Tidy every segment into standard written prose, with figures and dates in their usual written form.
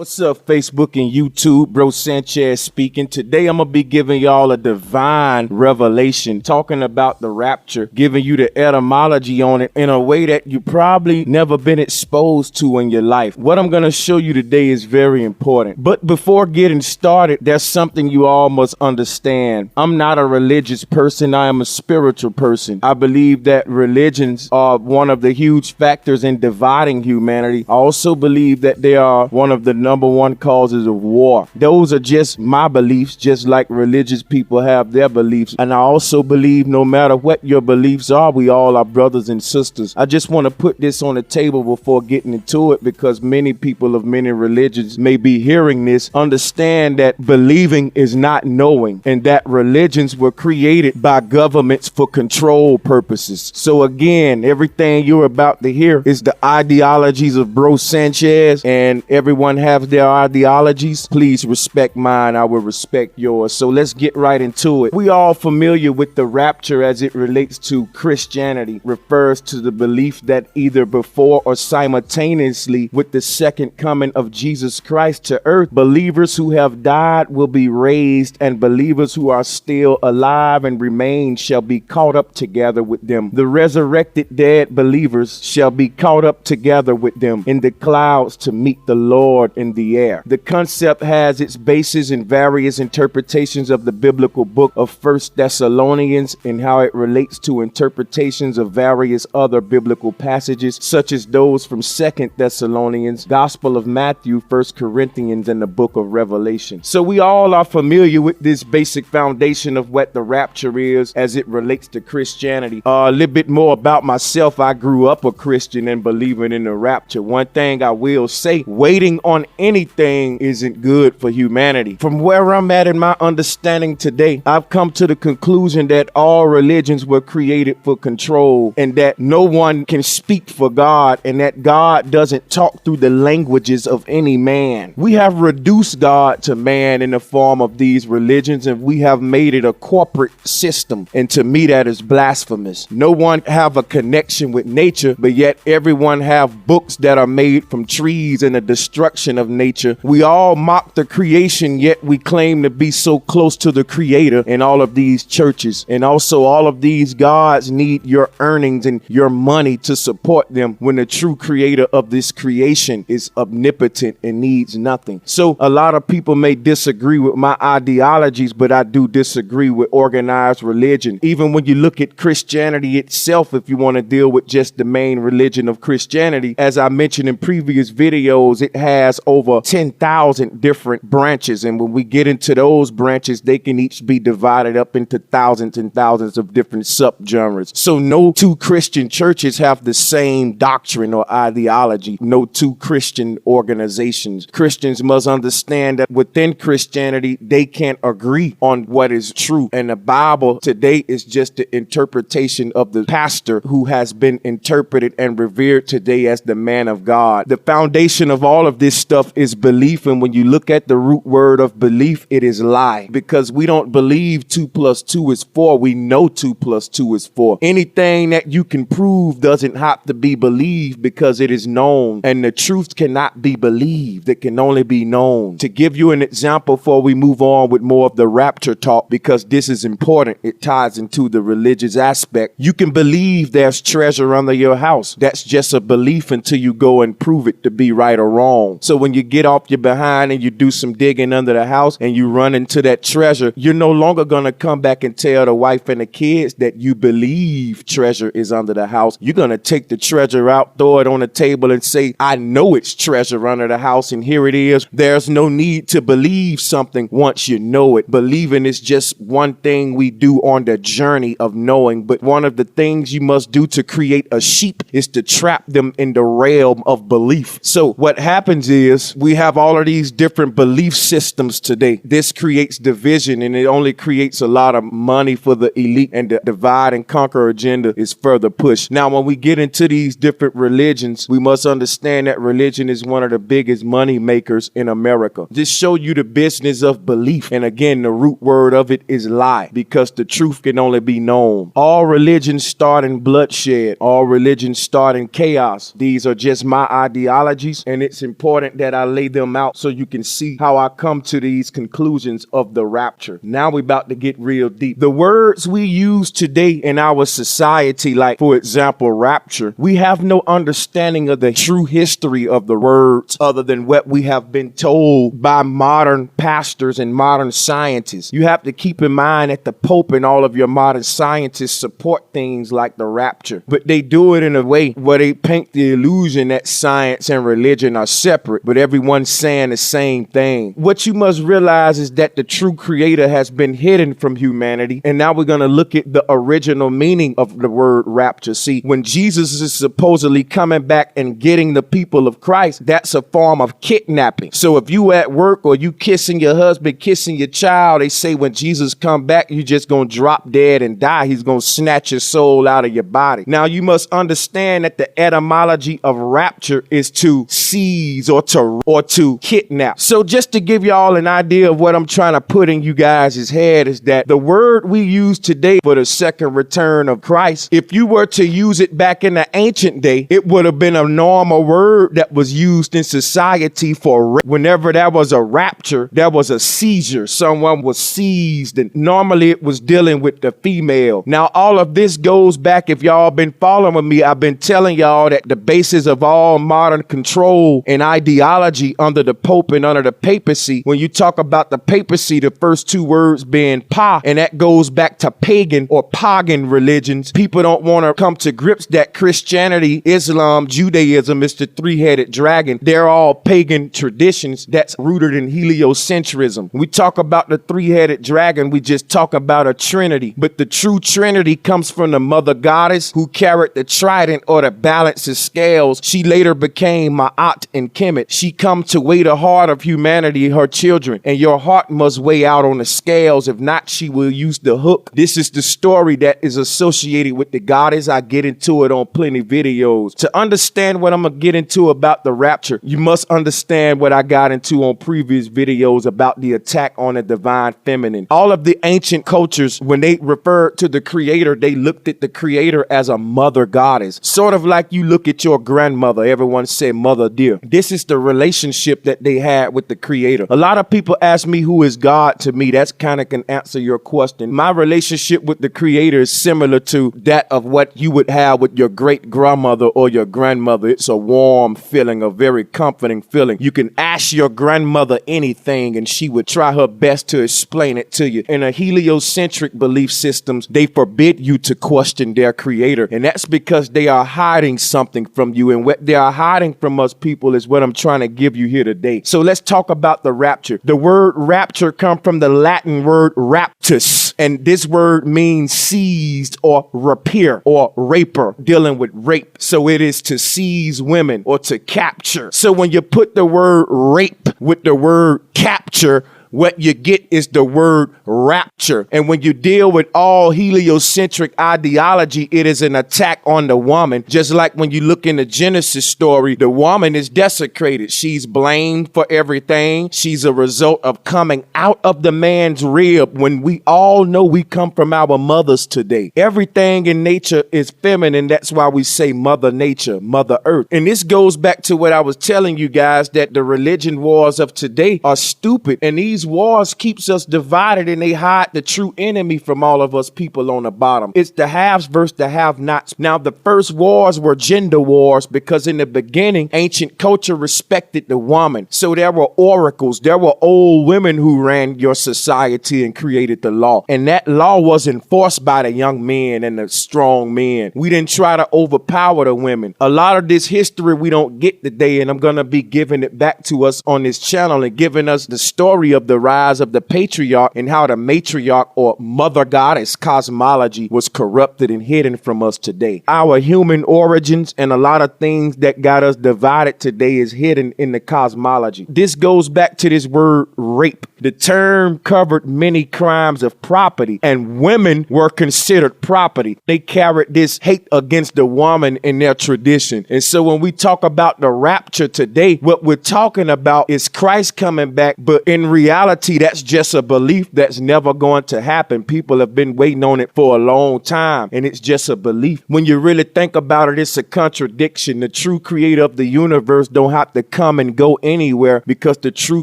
What's up, Facebook and YouTube? Bro Sanchez speaking. Today I'm going to be giving y'all a divine revelation, talking about the rapture, giving you the etymology on it in a way that you probably never been exposed to in your life. What I'm going to show you today is very important. But before getting started, there's something you all must understand. I'm not a religious person. I am a spiritual person. I believe that religions are one of the huge factors in dividing humanity. I also believe that they are one of the number one causes of war. Those are just my beliefs, just like religious people have their beliefs. And I also believe no matter what your beliefs are, we all are brothers and sisters. I just want to put this on the table before getting into it, because many people of many religions may be hearing this. Understand that believing is not knowing, and that religions were created by governments for control purposes. So again, everything you're about to hear is the ideologies of Bro Sanchez, and everyone have their ideologies. Please respect mine. I will respect yours. So let's get right into it. We all familiar with the rapture as it relates to Christianity. Refers to the belief that either before or simultaneously with the second coming of Jesus Christ to earth, believers who have died will be raised, and believers who are still alive and remain shall be caught up together with them. The resurrected dead believers shall be caught up together with them in the clouds to meet the Lord in the air. The concept has its basis in various interpretations of the biblical book of 1 Thessalonians and how it relates to interpretations of various other biblical passages, such as those from 2 Thessalonians, Gospel of Matthew, 1 Corinthians, and the book of Revelation. So we all are familiar with this basic foundation of what the rapture is as it relates to Christianity. A little bit more about myself. I grew up a Christian and believing in the rapture. One thing I will say, waiting on anything isn't good for humanity. From where I'm at in my understanding today, I've come to the conclusion that all religions were created for control, and that no one can speak for God, and that God doesn't talk through the languages of any man. We have reduced God to man in the form of these religions, and we have made it a corporate system, and to me that is blasphemous. No one have a connection with nature, but yet everyone have books that are made from trees and the destruction of nature. We all mock the creation, yet we claim to be so close to the creator in all of these churches. And also all of these gods need your earnings and your money to support them, when the true creator of this creation is omnipotent and needs nothing. So a lot of people may disagree with my ideologies, but I do disagree with organized religion. Even when you look at Christianity itself, if you want to deal with just the main religion of Christianity, as I mentioned in previous videos, it has over 10,000 different branches. And when we get into those branches, they can each be divided up into thousands and thousands of different subgenres. So no two Christian churches have the same doctrine or ideology. No two Christian organizations. Christians must understand that within Christianity, they can't agree on what is true. And the Bible today is just the interpretation of the pastor who has been interpreted and revered today as the man of God. The foundation of all of this stuff is belief. And when you look at the root word of belief, it is lie, because we don't believe 2 + 2 is 4. We know 2 + 2 is 4. Anything that you can prove doesn't have to be believed, because it is known, and the truth cannot be believed. It can only be known. To give you an example before we move on with more of the rapture talk, because this is important, it ties into the religious aspect. You can believe there's treasure under your house. That's just a belief until you go and prove it to be right or wrong. So when you get off your behind and you do some digging under the house and you run into that treasure, you're no longer going to come back and tell the wife and the kids that you believe treasure is under the house. You're going to take the treasure out, throw it on the table and say, I know it's treasure under the house, and here it is. There's no need to believe something once you know it. Believing is just one thing we do on the journey of knowing. But one of the things you must do to create a sheep is to trap them in the realm of belief. So what happens is we have all of these different belief systems today. This creates division, and it only creates a lot of money for the elite, and the divide and conquer agenda is further pushed. Now, when we get into these different religions, we must understand that religion is one of the biggest money makers in America. Just show you the business of belief. And again, the root word of it is lie, because the truth can only be known. All religions start in bloodshed. All religions start in chaos. These are just my ideologies, and it's important that that I lay them out so you can see how I come to these conclusions of the rapture. Now we're about to get real deep. The words we use today in our society, like for example, rapture, we have no understanding of the true history of the words other than what we have been told by modern pastors and modern scientists. You have to keep in mind that the Pope and all of your modern scientists support things like the rapture, but they do it in a way where they paint the illusion that science and religion are separate, but everyone's saying the same thing. What you must realize is that the true creator has been hidden from humanity, and now we're going to look at the original meaning of the word rapture. See, when Jesus is supposedly coming back and getting the people of Christ, that's a form of kidnapping. So if you at work or you kissing your husband, kissing your child, they say when Jesus come back, you just going to drop dead and die. He's going to snatch your soul out of your body. Now you must understand that the etymology of rapture is to seize or to kidnap. So just to give y'all an idea of what I'm trying to put in you guys' head is that the word we use today for the second return of Christ, if you were to use it back in the ancient day, it would have been a normal word that was used in society for whenever there was a rapture, there was a seizure. Someone was seized, and normally it was dealing with the female. Now all of this goes back, if y'all been following me, I've been telling y'all that the basis of all modern control and ideology under the Pope and under the papacy, when you talk about the papacy, the first two words being pa, and that goes back to pagan or pagan religions. People don't want to come to grips that Christianity, Islam, Judaism is the three-headed dragon. They're all pagan traditions that's rooted in heliocentrism. When we talk about the three-headed dragon, we just talk about a trinity, but the true trinity comes from the mother goddess who carried the trident or the balance of scales. She later became Ma'at and Kemet. She come to weigh the heart of humanity, her children, and your heart must weigh out on the scales. If not, she will use the hook. This is the story that is associated with the goddess. I get into it on plenty videos. To understand what I'm gonna get into about the rapture, you must understand what I got into on previous videos about the attack on the divine feminine. All of the ancient cultures, when they referred to the creator, they looked at the creator as a mother goddess, sort of like you look at your grandmother. Everyone said mother dear. This is the relationship that they had with the creator. A lot of people ask me who is God. To me, that's kind of can answer your question. My relationship with the creator is similar to that of what you would have with your great grandmother or your grandmother. It's a warm feeling, a very comforting feeling. You can ask your grandmother anything and she would try her best to explain it to you. In a heliocentric belief systems, they forbid you to question their creator, and that's because they are hiding something from you, and what they are hiding from us people is what I'm trying to give you here today. So let's talk about the rapture. The word rapture comes from the Latin word raptus, and this word means seized or rapier or raper, dealing with rape. So it is to seize women or to capture. So when you put the word rape with the word capture, what you get is the word rapture. And when you deal with all heliocentric ideology, it is an attack on the woman. Just like when you look in the Genesis story, the woman is desecrated. She's blamed for everything. She's a result of coming out of the man's rib, when we all know we come from our mothers today. Everything in nature is feminine. That's why we say Mother Nature, Mother Earth. And this goes back to what I was telling you guys, that the religion wars of today are stupid. And these wars keeps us divided, and they hide the true enemy from all of us people on the bottom. It's the haves versus the have-nots. Now, the first wars were gender wars because in the beginning, ancient culture respected the woman. So there were oracles. There were old women who ran your society and created the law. And that law was enforced by the young men and the strong men. We didn't try to overpower the women. A lot of this history we don't get today, and I'm going to be giving it back to us on this channel and giving us the story of the rise of the patriarch and how the matriarch or mother goddess cosmology was corrupted and hidden from us today. Our human origins and a lot of things that got us divided today is hidden in the cosmology. This goes back to this word rape. The term covered many crimes of property, and women were considered property. They carried this hate against the woman in their tradition. And so when we talk about the rapture today, what we're talking about is Christ coming back, but in reality, reality, that's just a belief that's never going to happen. People have been waiting on it for a long time, and it's just a belief. When you really think about it, it's a contradiction. The true creator of the universe don't have to come and go anywhere, because the true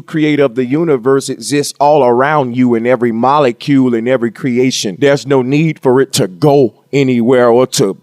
creator of the universe exists all around you in every molecule in every creation. There's no need for it to go anywhere or to,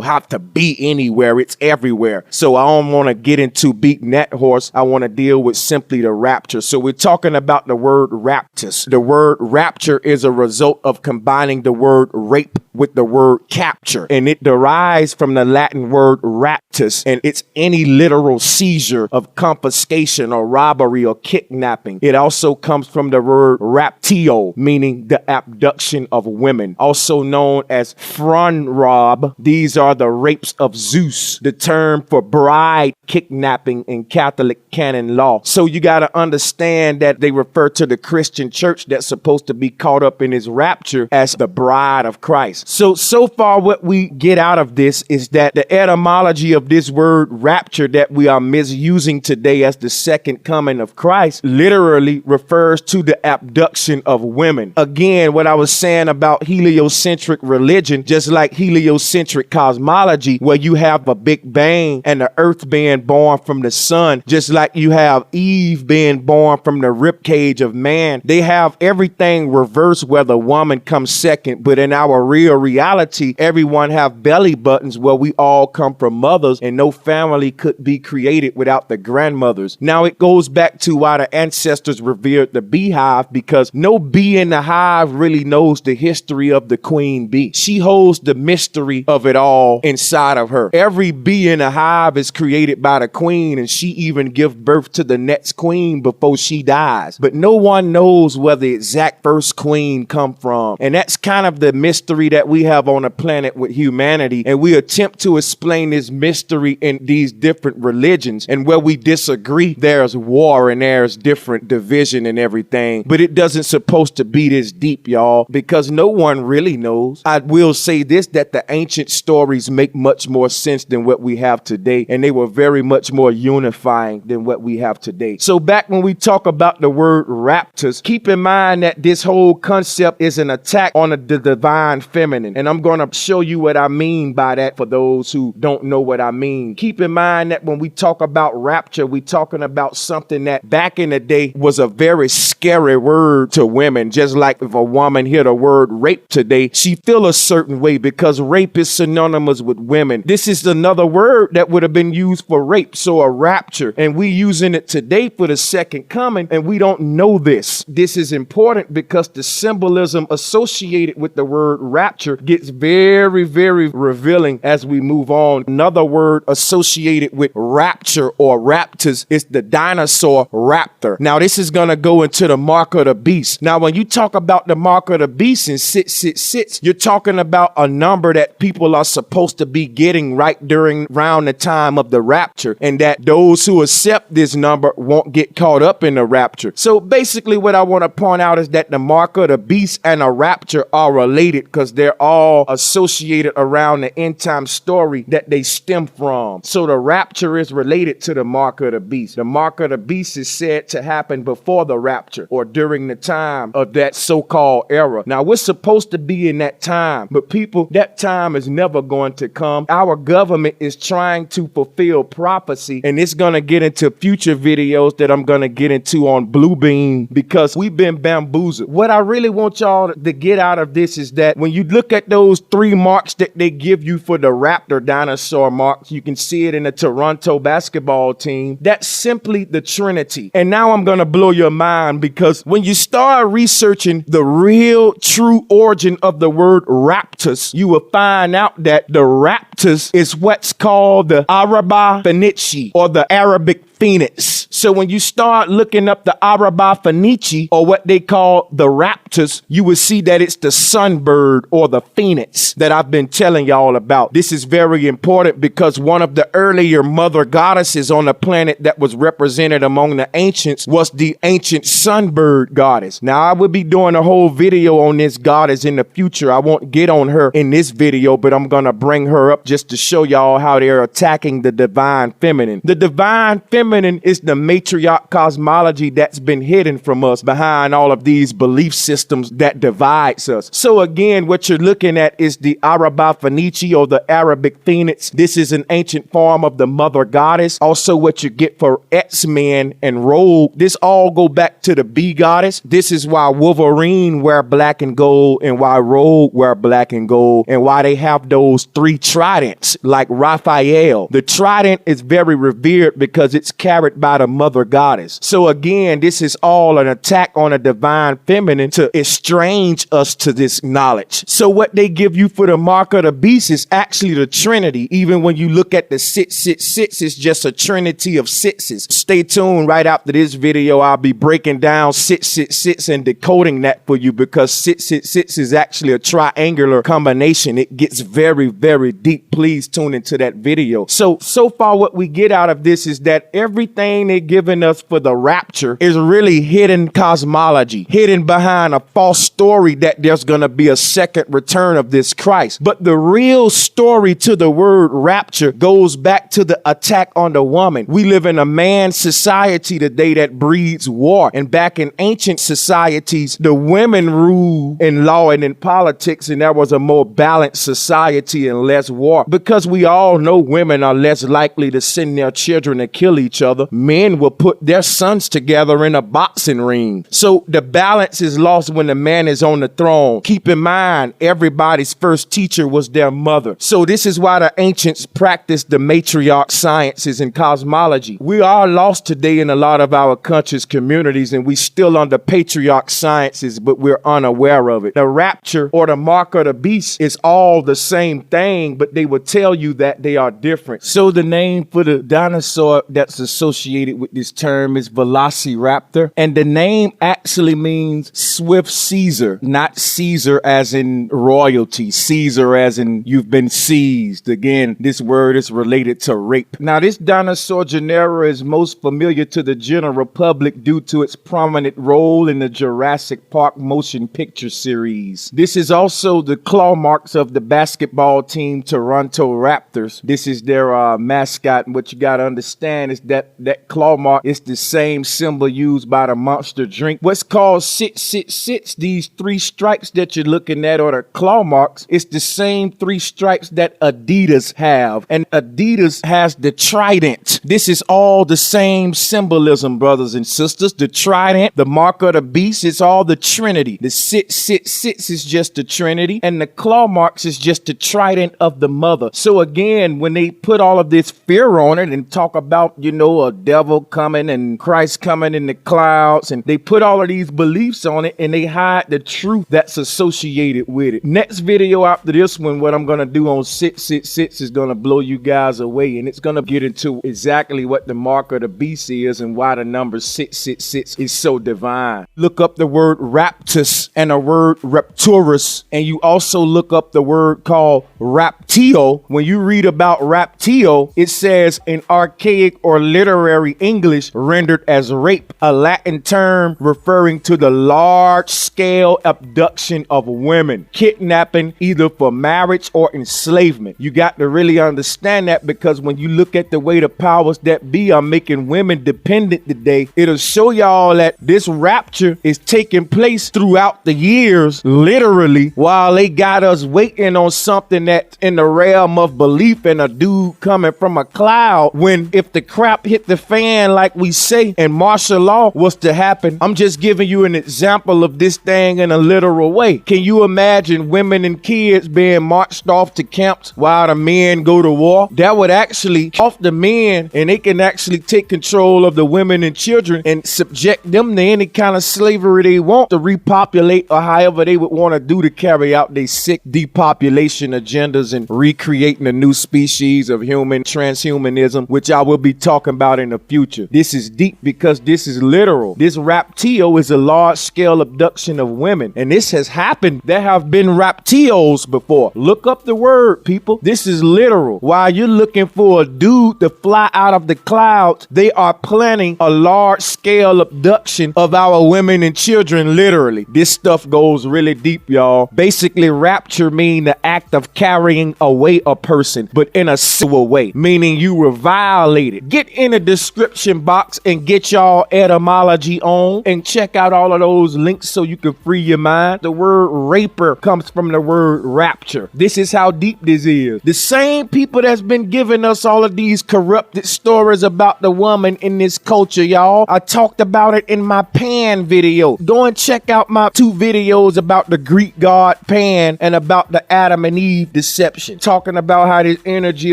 have to be anywhere. It's everywhere. So I don't want to get into beating that horse. I want to deal with simply the rapture. So we're talking about the word raptus. The word rapture is a result of combining the word rape with the word capture, and it derives from the Latin word raptus, and it's any literal seizure of confiscation or robbery or kidnapping. It also comes from the word raptio, meaning the abduction of women, also known as rob. These are the rapes of Zeus, the term for bride kidnapping in Catholic canon law. So you got to understand that they refer to the Christian church that's supposed to be caught up in his rapture as the bride of Christ. So far what we get out of this is that the etymology of this word rapture that we are misusing today as the second coming of Christ literally refers to the abduction of women. Again, what I was saying about heliocentric religion, just like heliocentric cosmology, where you have a big bang and the earth being born from the sun, just like you have Eve being born from the ribcage of man. They have everything reversed where the woman comes second, but in our real reality, everyone have belly buttons where we all come from mothers, and no family could be created without the grandmothers. Now it goes back to why the ancestors revered the beehive, because no bee in the hive really knows the history of the queen bee. She holds the mystery of it all inside of her. Every bee in the hive is created by the queen, and she even gives birth to the next queen before she dies. But no one knows where the exact first queen come from. And that's kind of the mystery that we have on the planet with humanity. And we attempt to explain this mystery in these different religions. And where we disagree, there's war and there's different division and everything. But it doesn't supposed to be this deep, y'all, because no one really knows. I will say this, that the ancient stories make much more sense than what we have today. And they were very much more unifying than what we have today. So back when we talk about the word raptors, keep in mind that this whole concept is an attack on the divine feminine. And I'm going to show you what I mean by that for those who don't know what I mean. Keep in mind that when we talk about rapture, we're talking about something that back in the day was a very scary word to women. Just like if a woman hear the word rape today, she feel a certain way because rape is synonymous with women. This is another word that would have been used for rape. So a rapture, and we using it today for the second coming, and we don't know this. This is important because the symbolism associated with the word rapture gets very, very revealing as we move on. Another word associated with rapture or raptors is the dinosaur raptor. Now this is going to go into the mark of the beast. Now when you talk about the mark of the beast and 666, you're talking about a number that people are supposed to be getting right around the time of the rapture, and that those who accept this number won't get caught up in the rapture. So basically what I want to point out is that the mark of the beast and a rapture are related because they're all associated around the end time story that they stem from. So the rapture is related to the mark of the beast. The mark of the beast is said to happen before the rapture or during the time of that so-called era. Now we're supposed to be in that time, but people, that time is never going to come. Our government is trying to fulfill prophecy, and it's going to get into future videos that I'm going to get into on Bluebeam because we've been bamboozled. What I really want y'all to get out of this is that when you look at those three marks that they give you for the raptor dinosaur marks, you can see it in the Toronto basketball team. That's simply the Trinity. And now I'm going to blow your mind, because when you start researching the real true origin of the word raptus, you will find out that the raptus is what's called the Araba Phoenici, or the Arabic phoenix. So when you start looking up the Araba Phoenici, or what they call the raptors, you will see that it's the sunbird or the phoenix that I've been telling y'all about. This is very important because one of the earlier mother goddesses on the planet that was represented among the ancients was the ancient sunbird goddess. Now I will be doing a whole video on this goddess in the future. I won't get on her in this video, but I'm gonna bring her up just to show y'all how they're attacking the divine feminine. The divine feminine is the matriarch cosmology that's been hidden from us behind all of these belief systems that divides us. So again, what you're looking at is the Araba Phoenici, or the Arabic phoenix. This is an ancient form of the mother goddess. Also what you get for X-Men and Rogue, this all go back to the bee goddess. This is why Wolverine wear black and gold, and why Rogue wear black and gold, and why they have those 3 tridents like Raphael. The trident is very revered because it's carried by the mother goddess. So again, this is all an attack on a divine feminine to estrange us to this knowledge. So what they give you for the mark of the beast is actually the Trinity. Even when you look at the 666, it's just a trinity of sixes. Stay tuned. Right after this video, I'll be breaking down 666 and decoding that for you, because 666 is actually a triangular combination. It gets very, very deep. Please tune into that video. So far what we get out of this is that everything they're giving us for the rapture is really hidden cosmology, hidden behind a false story that there's going to be a second return of this Christ. But the real story to the word rapture goes back to the attack on the woman. We live in a man society today that breeds war. And back in ancient societies, the women rule in law and in politics, and there was a more balanced society and less war. Because we all know women are less likely to send their children to kill each other, men will put their sons together in a boxing ring. So the balance is lost when the man is on the throne. Keep in mind, everybody's first teacher was their mother. So this is why the ancients practiced the matriarch sciences and cosmology. We are lost today in a lot of our country's communities, and we still under patriarch sciences, but we're unaware of it. The rapture or the mark of the beast is all the same thing, but they will tell you that they are different. So the name for the dinosaur that's associated with this term is Velociraptor, and the name actually means swift Caesar, not Caesar as in royalty, Caesar as in you've been seized. Again, this word is related to rape. Now, this dinosaur genera is most familiar to the general public due to its prominent role in the Jurassic Park motion picture series. This is also the claw marks of the basketball team Toronto Raptors. This is their mascot, and what you got to understand is that that claw mark is the same symbol used by the Monster drink. What's called 666, these 3 stripes that you're looking at, or the claw marks, it's the same 3 stripes that Adidas have, and Adidas has the trident. This is all the same symbolism, brothers and sisters. The trident, the mark of the beast, it's all the Trinity. The 666 is just the Trinity, and the claw marks is just the trident of the mother. So again, when they put all of this fear on it and talk about, you know, a devil coming and Christ coming in the clouds, and they put all of these beliefs on it, and they hide the truth that's associated with it. Next video after this one, what I'm going to do on 666 is going to blow you guys away, and it's going to get into exactly what the mark of the beast is and why the number 666 is so divine. Look up the word raptus and the word rapturus, and you also look up the word called raptio. When you read about raptio, it says in archaic or literary English rendered as rape, a Latin term referring to the large-scale abduction of women, kidnapping either for marriage or enslavement. You got to really understand that, because when you look at the way the powers that be are making women dependent today, it'll show y'all that this rapture is taking place throughout the years, literally, while they got us waiting on something that's in the realm of belief and a dude coming from a cloud, when if the crap hit the fan, like we say, and martial law was to happen. I'm just giving you an example of this thing in a literal way. Can you imagine women and kids being marched off to camps while the men go to war? That would actually off the men, and they can actually take control of the women and children and subject them to any kind of slavery they want to repopulate, or however they would want to do to carry out their sick depopulation agendas and recreating a new species of human transhumanism, which I will be talking about in the future. This is deep because this is literal. This raptio is a large-scale abduction of women, and this has happened. There have been raptios before. Look up the word, people. This is literal. While you're looking for a dude to fly out of the clouds, they are planning a large-scale abduction of our women and children, literally. This stuff goes really deep, y'all. Basically, rapture means the act of carrying away away a person, but in a civil way, meaning you were violated. Get in the description box and get y'all etymology on and check out all of those links so you can free your mind. The word raper comes from the word rapture. This is how deep this is. The same people that's been giving us all of these corrupted stories about the woman in this culture, y'all. I talked about it in my Pan video. Go and check out my 2 videos about the Greek god Pan and about the Adam and Eve deception, talking about how this energy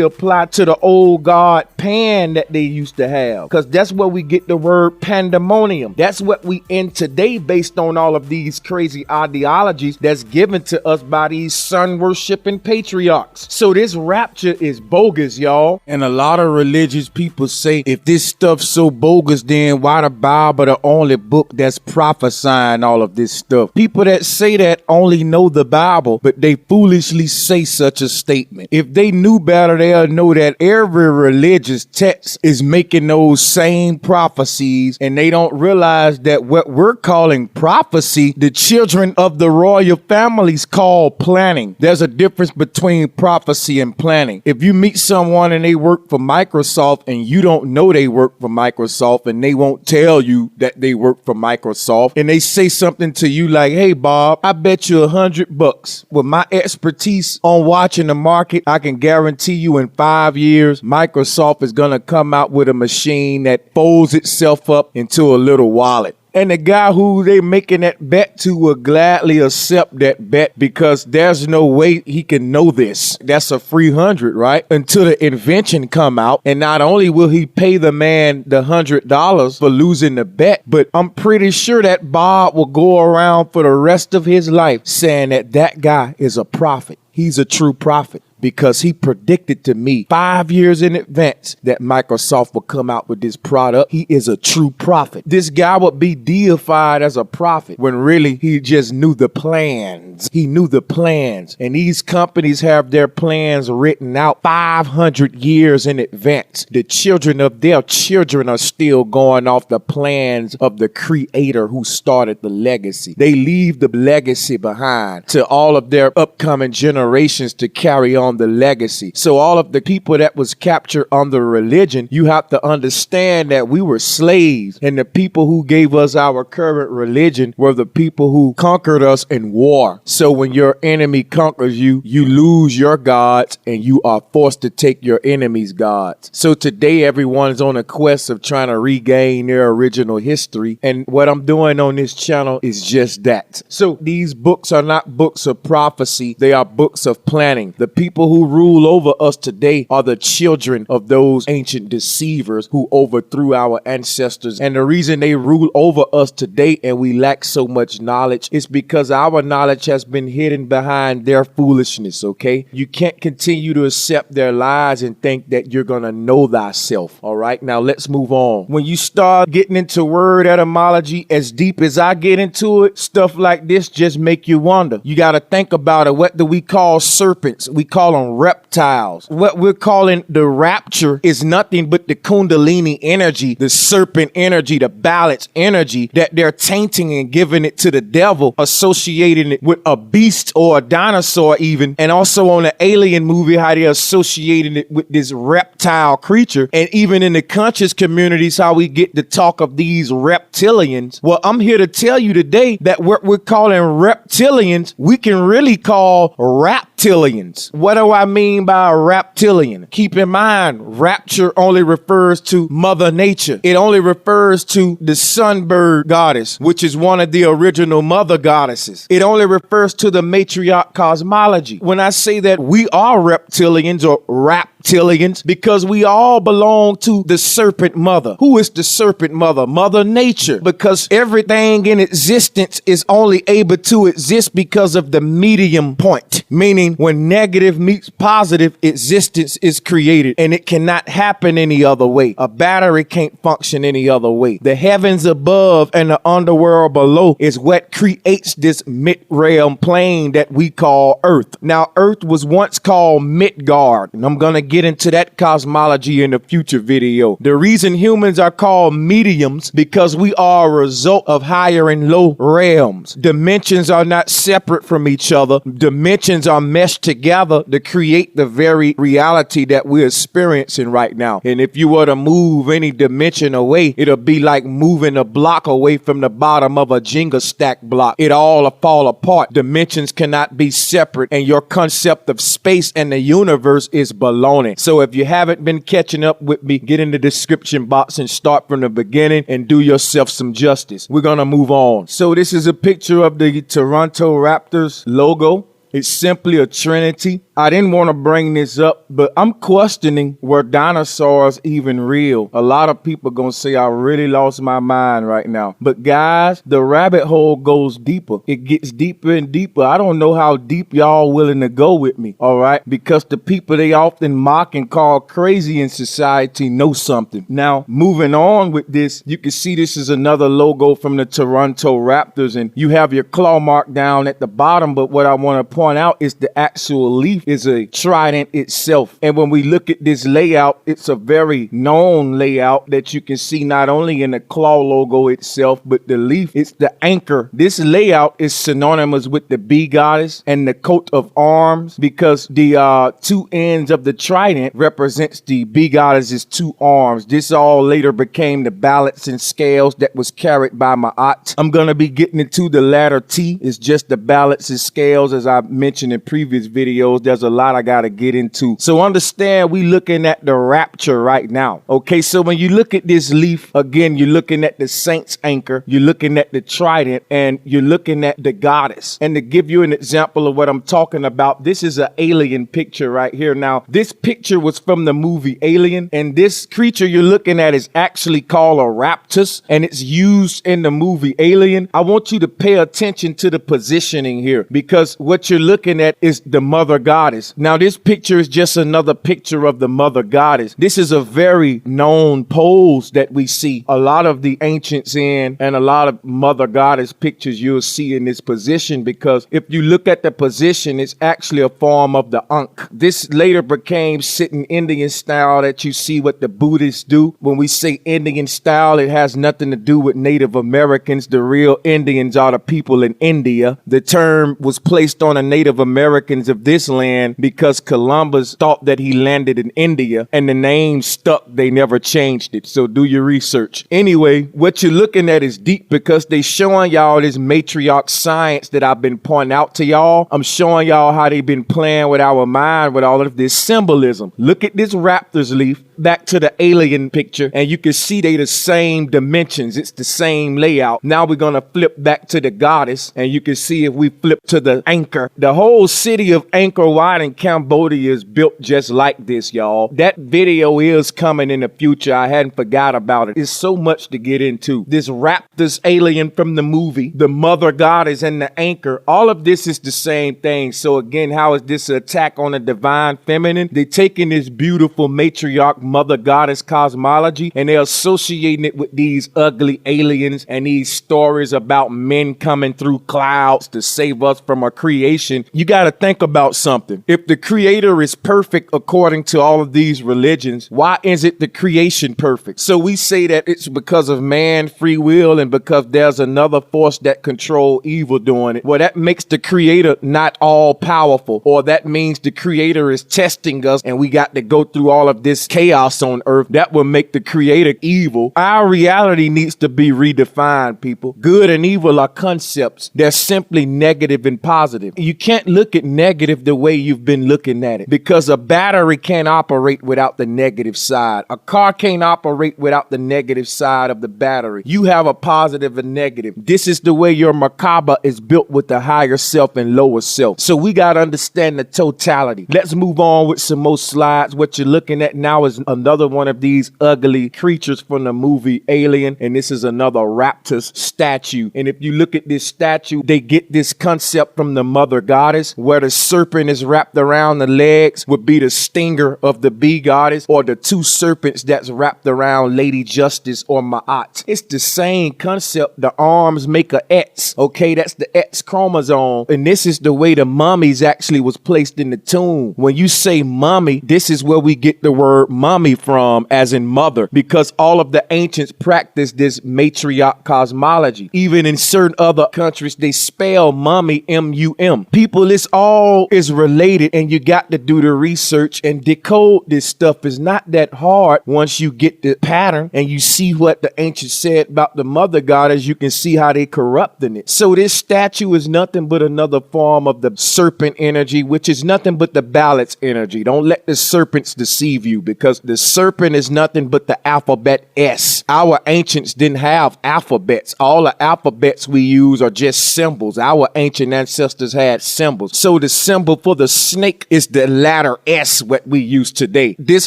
applied to the old god Pan that they used to have, because that's where we get the word pandemonium. That's what we in today based on all of these crazy ideologies that's given to us by these sun worshiping patriarchs. So this rapture is bogus, y'all. And a lot of religious people say, if this stuff's so bogus, then why the Bible the only book that's prophesying all of this stuff? People that say that only know the Bible, but they foolishly say such a statement. If they knew better, they'll know that every religious text is making those same prophecies, and they don't realize that what we're calling prophecy, the children of the royal families call planning. There's a difference between prophecy and planning. If you meet someone and they work for Microsoft and you don't know they work for Microsoft, and they won't tell you that they work for Microsoft, and they say something to you like, hey Bob, I bet you $100 with my expertise on watching the market, I can guarantee you in 5 years Microsoft is gonna come out with a machine that folds itself up into a little wallet. And the guy who they making that bet to will gladly accept that bet, because there's no way he can know this. That's a free 100, right? Until the invention come out. And not only will he pay the man the $100 for losing the bet, but I'm pretty sure that Bob will go around for the rest of his life saying that that guy is a prophet. He's a true prophet, because he predicted to me 5 years in advance that Microsoft would come out with this product. He is a true prophet. This guy would be deified as a prophet when really he just knew the plans. He knew the plans. And these companies have their plans written out 500 years in advance. The children of their children are still going off the plans of the creator who started the legacy. They leave the legacy behind to all of their upcoming generations to carry on the legacy. So all of the people that was captured under religion, you have to understand that we were slaves, and the people who gave us our current religion were the people who conquered us in war. So when your enemy conquers you, you lose your gods and you are forced to take your enemy's gods. So today everyone's on a quest of trying to regain their original history, and what I'm doing on this channel is just that. So these books are not books of prophecy, they are books of planning. The people who rule over us today are the children of those ancient deceivers who overthrew our ancestors. And the reason they rule over us today and we lack so much knowledge is because our knowledge has been hidden behind their foolishness, okay? You can't continue to accept their lies and think that you're gonna know thyself, all right? Now let's move on. When you start getting into word etymology as deep as I get into it, stuff like this just make you wonder. You gotta think about it. What do we call serpents? We call them reptiles. What we're calling the rapture is nothing but the kundalini energy, the serpent energy, the balance energy that they're tainting and giving it to the devil, associating it with a beast or a dinosaur even, and also on the Alien movie how they're associating it with this reptile creature. And even in the conscious communities how we get to talk of these reptilians. Well, I'm here to tell you today that what we're calling reptilians, we can really call raptilians. What do I mean by a reptilian? Keep in mind, rapture only refers to Mother Nature. It only refers to the sunbird goddess, which is one of the original mother goddesses. It only refers to the matriarch cosmology. When I say that we are reptilians or reptilians, because we all belong to the serpent mother. Who is the serpent mother? Mother Nature. Because everything in existence is only able to exist because of the medium point. Meaning when negative meets positive, existence is created, and it cannot happen any other way. A battery can't function any other way. The heavens above and the underworld below is what creates this mid-realm plane that we call Earth. Now, Earth was once called Midgard, and I'm gonna get into that cosmology in a future video. The reason humans are called mediums because we are a result of higher and low realms. Dimensions are not separate from each other. Dimensions are mesh together to create the very reality that we're experiencing right now. And if you were to move any dimension away, it'll be like moving a block away from the bottom of a Jenga stack block. It all fall apart. Dimensions cannot be separate, and your concept of space and the universe is baloney. So if you haven't been catching up with me, get in the description box and start from the beginning and do yourself some justice. We're gonna move on. So this is a picture of the Toronto Raptors logo. It's simply a trinity. I didn't want to bring this up, but I'm questioning, were dinosaurs even real? A lot of people gonna say I really lost my mind right now. But guys, the rabbit hole goes deeper. It gets deeper and deeper. I don't know how deep y'all willing to go with me, all right? Because the people they often mock and call crazy in society know something. Now, moving on with this, you can see this is another logo from the Toronto Raptors, and you have your claw mark down at the bottom, but what I want to point out is the actual leaf is a trident itself. And when we look at this layout, it's a very known layout that you can see not only in the claw logo itself, but the leaf, it's the anchor. This layout is synonymous with the bee goddess and the coat of arms, because the two ends of the trident represents the bee goddess's two arms. This all later became the balance and scales that was carried by Ma'at. I'm going to be getting into the latter T. It's just the balance and scales, as I mentioned in previous videos. There's a lot I gotta get into. So understand, we looking at the rapture right now. Okay, so when you look at this leaf, again, you're looking at the saint's anchor, you're looking at the trident, and you're looking at the goddess. And to give you an example of what I'm talking about, this is an alien picture right here. Now, this picture was from the movie Alien, and this creature you're looking at is actually called a raptus, and it's used in the movie Alien. I want you to pay attention to the positioning here, because what you're looking at is the mother goddess. Now, this picture is just another picture of the mother goddess. This is a very known pose that we see a lot of the ancients in, and a lot of mother goddess pictures you'll see in this position, because if you look at the position, it's actually a form of the Ankh. This later became sitting Indian style that you see what the Buddhists do. When we say Indian style, it has nothing to do with Native Americans. The real Indians are the people in India. The term was placed on the Native Americans of this land because Columbus thought that he landed in India, and the name stuck. They never changed it. So do your research. Anyway, what you're looking at is deep, because they showing y'all this matriarch science that I've been pointing out to y'all. I'm showing y'all how they've been playing with our mind with all of this symbolism. Look at this raptor's leaf. Back to the alien picture, and you can see they the same dimensions. It's the same layout. Now we're gonna flip back to the goddess, and you can see if we flip to the anchor, the whole city of Angkor Wat in Cambodia is built just like this, y'all. That video is coming in the future. I hadn't forgot about it. It's so much to get into. This raptor's alien from the movie, the mother goddess, and the anchor, all of this is the same thing. So again, how is this an attack on the divine feminine? They're taking this beautiful matriarch mother goddess cosmology, and they're associating it with these ugly aliens and these stories about men coming through clouds to save us from our creation. You got to think about something. If the creator is perfect according to all of these religions, why isn't the creation perfect? So we say that it's because of man, free will, and because there's another force that control evil doing it. Well, that makes the creator not all powerful, or that means the creator is testing us and we got to go through all of this chaos on earth that will make the creator evil. Our reality needs to be redefined, people. Good and evil are concepts. They're simply negative and positive. You can't look at negative the way you've been looking at it, because a battery can't operate without the negative side. A car can't operate without the negative side of the battery. You have a positive and negative. This is the way your Merkaba is built, with the higher self and lower self. So we got to understand the totality. Let's move on with some more slides. What you're looking at now is another one of these ugly creatures from the movie Alien, and this is another raptor's statue. And if you look at this statue, they get this concept from the mother goddess, where the serpent is wrapped around the legs would be the stinger of the bee goddess, or the two serpents that's wrapped around Lady Justice or Ma'at. It's the same concept. The arms make a X. Okay, that's the X chromosome, and this is the way the mummies actually was placed in the tomb. When you say mummy, this is where we get the word mummy from, as in mother, because all of the ancients practiced this matriarch cosmology. Even in certain other countries, they spell mummy M-U-M. People, it's all is related. related, and you got to do the research and decode this stuff. It's not that hard once you get the pattern and you see what the ancients said about the mother goddess. You can see how they corrupting it. So this statue is nothing but another form of the serpent energy, which is nothing but the balance energy. Don't let the serpents deceive you, because the serpent is nothing but the alphabet S. Our ancients didn't have alphabets. All the alphabets we use are just symbols. Our ancient ancestors had symbols. So the symbol for the snake is the letter S, what we use today. This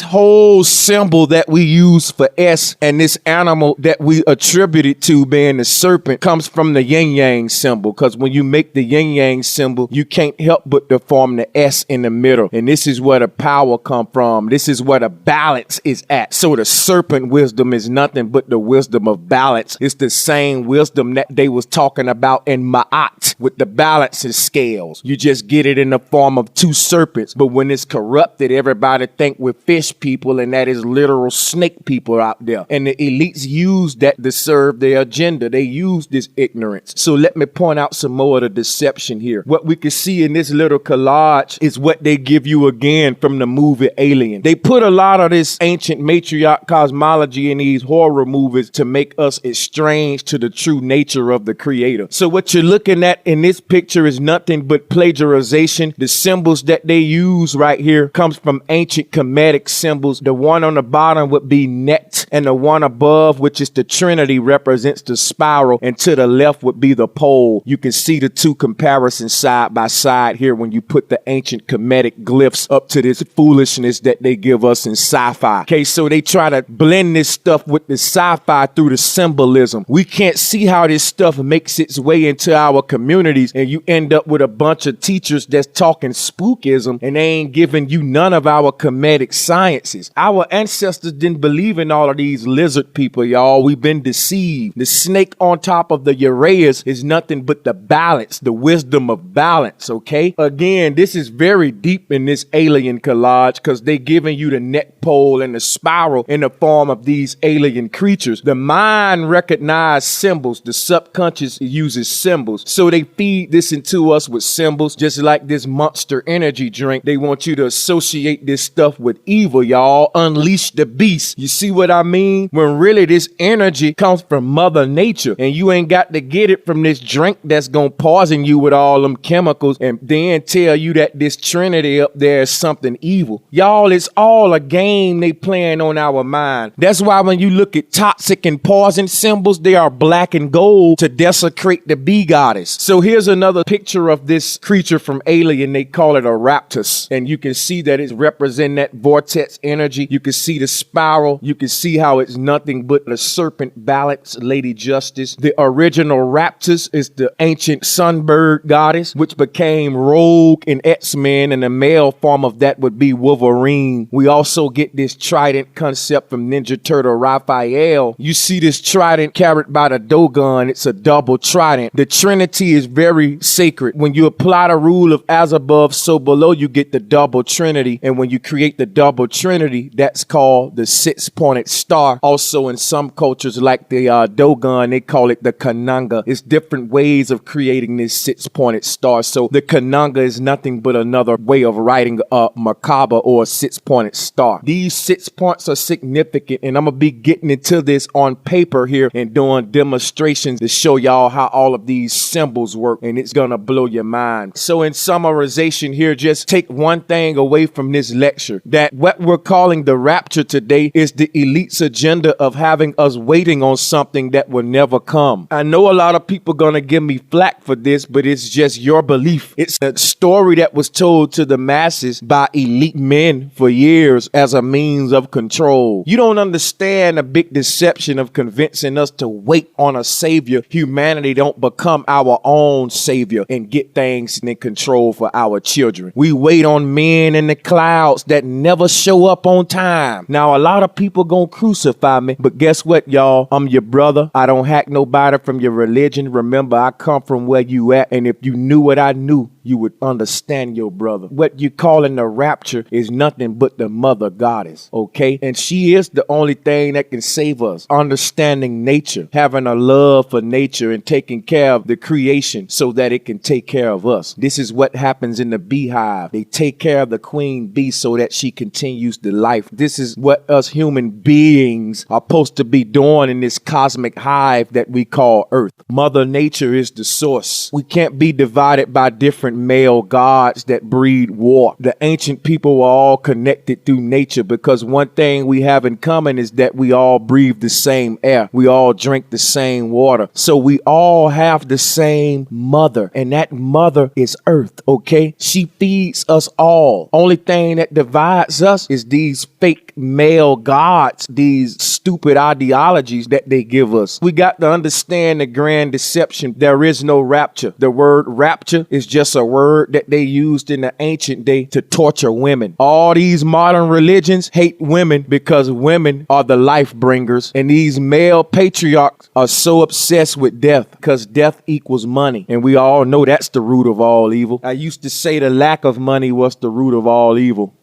whole symbol that we use for S and this animal that we attributed to being the serpent comes from the yin yang symbol, because when you make the yin yang symbol, you can't help but to form the S in the middle. And this is where the power come from. This is where the balance is at. So the serpent wisdom is nothing but the wisdom of balance. It's the same wisdom that they was talking about in Ma'at with the balancing scales. You just get it in the form of two serpents. But when it's corrupted, everybody think we're fish people, and that is literal snake people out there. And the elites use that to serve their agenda. They use this ignorance. So let me point out some more of the deception here. What we can see in this little collage is what they give you again from the movie Alien. They put a lot of this ancient matriarch cosmology in these horror movies to make us estranged to the true nature of the creator. So what you're looking at in this picture is nothing but plagiarization. The symbols that they use right here comes from ancient Kemetic symbols. The one on the bottom would be net, and the one above, which is the Trinity, represents the spiral, and to the left would be the pole. You can see the two comparisons side by side here when you put the ancient Kemetic glyphs up to this foolishness that they give us in sci-fi. Okay, so they try to blend this stuff with the sci-fi through the symbolism. We can't see how this stuff makes its way into our communities, and you end up with a bunch of teachers that's talking spookism, and they ain't giving you none of our Kemetic sciences. Our ancestors didn't believe in all of these lizard people, y'all. We've been deceived. The snake on top of the Uranus is nothing but the balance, the wisdom of balance, okay? Again, this is very deep in this alien collage, because they giving you the net pole and the spiral in the form of these alien creatures. The mind recognizes symbols. The subconscious uses symbols. So they feed this into us with symbols, just like this Monster energy drink. They want you to associate this stuff with evil, y'all. Unleash the beast. You see what I mean? When really this energy comes from Mother Nature, and you ain't got to get it from this drink that's gonna poison you with all them chemicals and then tell you that this Trinity up there is something evil. Y'all, it's all a game they playing on our mind. That's why when you look at toxic and poison symbols, they are black and gold to desecrate the bee goddess. So here's another picture of this creature from Alien. They call it a raptus, and you can see that it's representing that vortex energy. You can see the spiral. You can see how it's nothing but the serpent balance, Lady Justice. The original raptus is the ancient sunbird goddess, which became Rogue in X-Men, and the male form of that would be Wolverine. We also get this trident concept from Ninja Turtle Raphael. You see this trident carried by the Dogon. It's a double trident. The Trinity is very sacred. When you apply the rule of as above, so below, you get the double Trinity. And when you create the double Trinity, that's called the six-pointed star. Also in some cultures like the Dogon, they call it the Kananga. It's different ways of creating this six-pointed star. So the Kananga is nothing but another way of writing a macabre or a six-pointed star. These 6 points are significant, and I'm going to be getting into this on paper here and doing demonstrations to show y'all how all of these symbols work, and it's going to blow your mind. So in summarization here, just take one thing away from this lecture, that what we're calling the rapture today is the elite's agenda of having us waiting on something that will never come. I know a lot of people going to give me flack for this, but it's just your belief. It's a story that was told to the masses by elite men for years as a means of control. You don't understand the big deception of convincing us to wait on a savior. Humanity don't become our own savior and get things in control for our children. We wait on men in the clouds that never show up on time. Now, a lot of people gonna crucify me, but guess what, y'all? I'm your brother. I don't hack nobody from your religion. Remember, I come from where you at, and if you knew what I knew, you would understand your brother. What you calling the rapture is nothing but the mother goddess, okay? And she is the only thing that can save us. Understanding nature, having a love for nature and taking care of the creation so that it can take care of us. This is what happens in the beehive. They take care of the queen bee so that she continues the life. This is what us human beings are supposed to be doing in this cosmic hive that we call Earth. Mother Nature is the source. We can't be divided by different male gods that breed war. The ancient people were all connected through nature because one thing we have in common is that we all breathe the same air. We all drink the same water. So we all have the same mother, and that mother is Earth, okay? She feeds us all. Only thing that divides us is these fake male gods, these stupid ideologies that they give us. We got to understand the grand deception. There is no rapture. The word rapture is just a word that they used in the ancient day to torture women. All these modern religions hate women because women are the life bringers, and these male patriarchs are so obsessed with death because death equals money, and we all know that's the root of all evil. I used to say the lack of money was the root of all evil.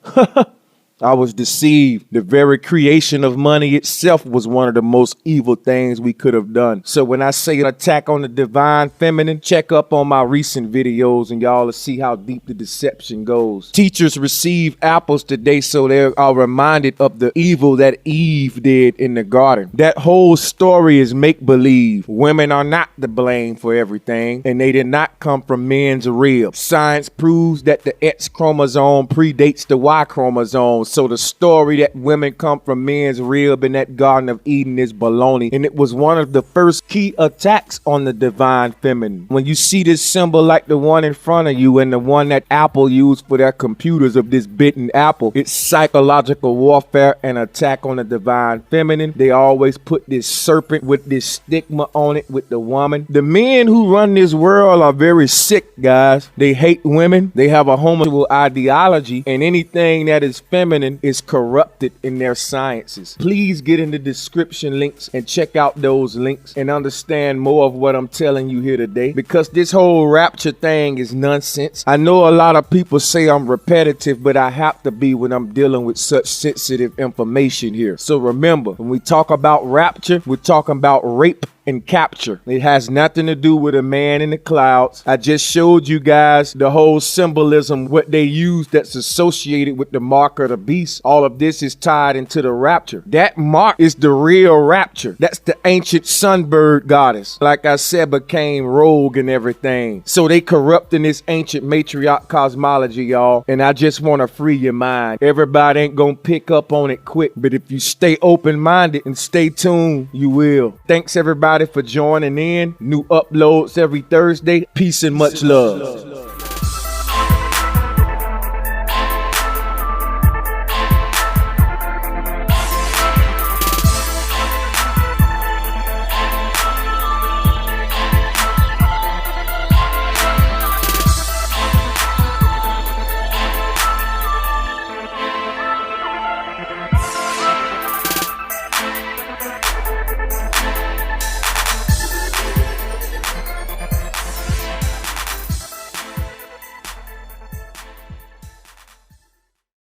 I was deceived. The very creation of money itself was one of the most evil things we could have done. So when I say an attack on the divine feminine, check up on my recent videos and y'all will see how deep the deception goes. Teachers receive apples today so they are reminded of the evil that Eve did in the garden. That whole story is make-believe. Women are not to blame for everything, and they did not come from men's rib. Science proves that the X chromosome predates the Y chromosome. So the story that women come from men's rib in that Garden of Eden is baloney. And it was one of the first key attacks on the divine feminine. When you see this symbol like the one in front of you and the one that Apple used for their computers of this bitten apple, it's psychological warfare and attack on the divine feminine. They always put this serpent with this stigma on it with the woman. The men who run this world are very sick, guys. They hate women. They have a homosexual ideology, and anything that is feminine is corrupted in their sciences. Please get in the description links and check out those links and understand more of what I'm telling you here today, because this whole rapture thing is nonsense. I know a lot of people say I'm repetitive, but I have to be when I'm dealing with such sensitive information here. So remember, when we talk about rapture, we're talking about rape and capture. It has nothing to do with a man in the clouds. I just showed you guys the whole symbolism, what they use that's associated with the mark of the beast. All of this is tied into the rapture. That mark is the real rapture. That's the ancient sunbird goddess. Like I said, became rogue and everything. So they corrupting this ancient matriarch cosmology, y'all. And I just want to free your mind. Everybody ain't gonna pick up on it quick, but if you stay open-minded and stay tuned, you will. Thanks everybody for joining in. New uploads every Thursday. Peace and much love.